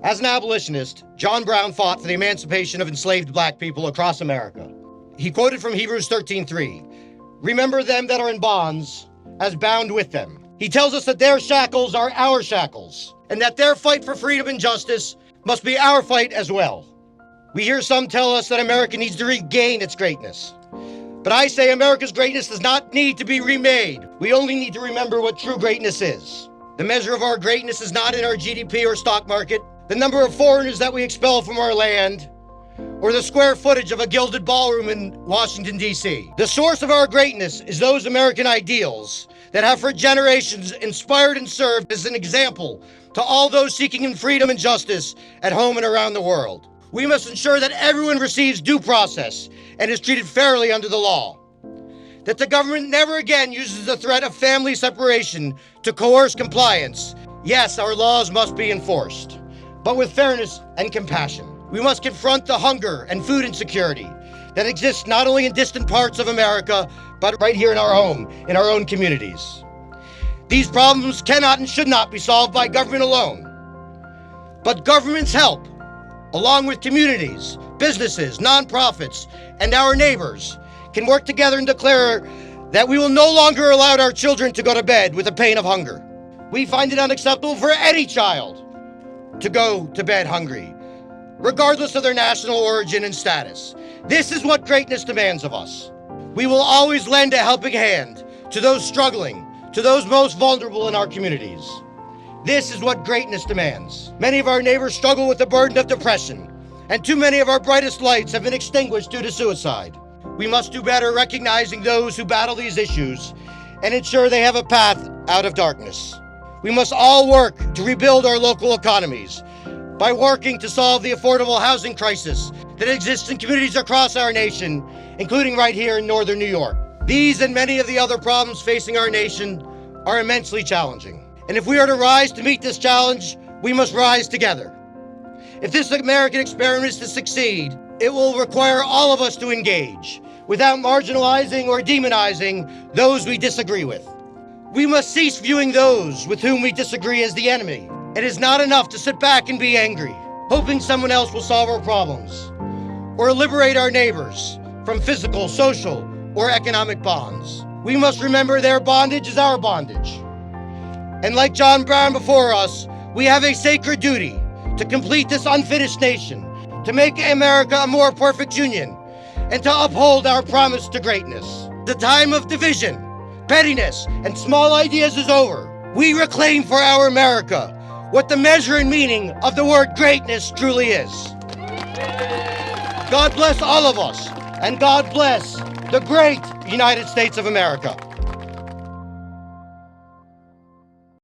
As an abolitionist, John Brown fought for the emancipation of enslaved black people across America. He quoted from Hebrews 13:3, "Remember them that are in bonds as bound with them." He tells us that their shackles are our shackles, and that their fight for freedom and justice must be our fight as well. We hear some tell us that America needs to regain its greatness. But I say America's greatness does not need to be remade. We only need to remember what true greatness is. The measure of our greatness is not in our GDP or stock market, the number of foreigners that we expel from our land, or the square footage of a gilded ballroom in Washington, D.C. The source of our greatness is those American ideals that have for generations inspired and served as an example to all those seeking freedom and justice at home and around the world. We must ensure that everyone receives due process and is treated fairly under the law. That the government never again uses the threat of family separation to coerce compliance. Yes, our laws must be enforced, but with fairness and compassion. We must confront the hunger and food insecurity that exists not only in distant parts of America, but right here in our home, in our own communities. These problems cannot and should not be solved by government alone. But government's help, along with communities, businesses, nonprofits, and our neighbors, can work together and declare that we will no longer allow our children to go to bed with the pain of hunger. We find it unacceptable for any child to go to bed hungry, regardless of their national origin and status. This is what greatness demands of us. We will always lend a helping hand to those struggling, to those most vulnerable in our communities. This is what greatness demands. Many of our neighbors struggle with the burden of depression, and too many of our brightest lights have been extinguished due to suicide. We must do better recognizing those who battle these issues and ensure they have a path out of darkness. We must all work to rebuild our local economies by working to solve the affordable housing crisis that exists in communities across our nation, including right here in northern New York. These and many of the other problems facing our nation are immensely challenging. And if we are to rise to meet this challenge, we must rise together. If this American experiment is to succeed, it will require all of us to engage without marginalizing or demonizing those we disagree with. We must cease viewing those with whom we disagree as the enemy. It is not enough to sit back and be angry, hoping someone else will solve our problems, or liberate our neighbors from physical, social, or economic bonds. We must remember their bondage is our bondage. And like John Brown before us, we have a sacred duty to complete this unfinished nation, to make America a more perfect union, and to uphold our promise to greatness. The time of division, pettiness, and small ideas is over. We reclaim for our America what the measure and meaning of the word greatness truly is. God bless all of us, and God bless the great United States of America.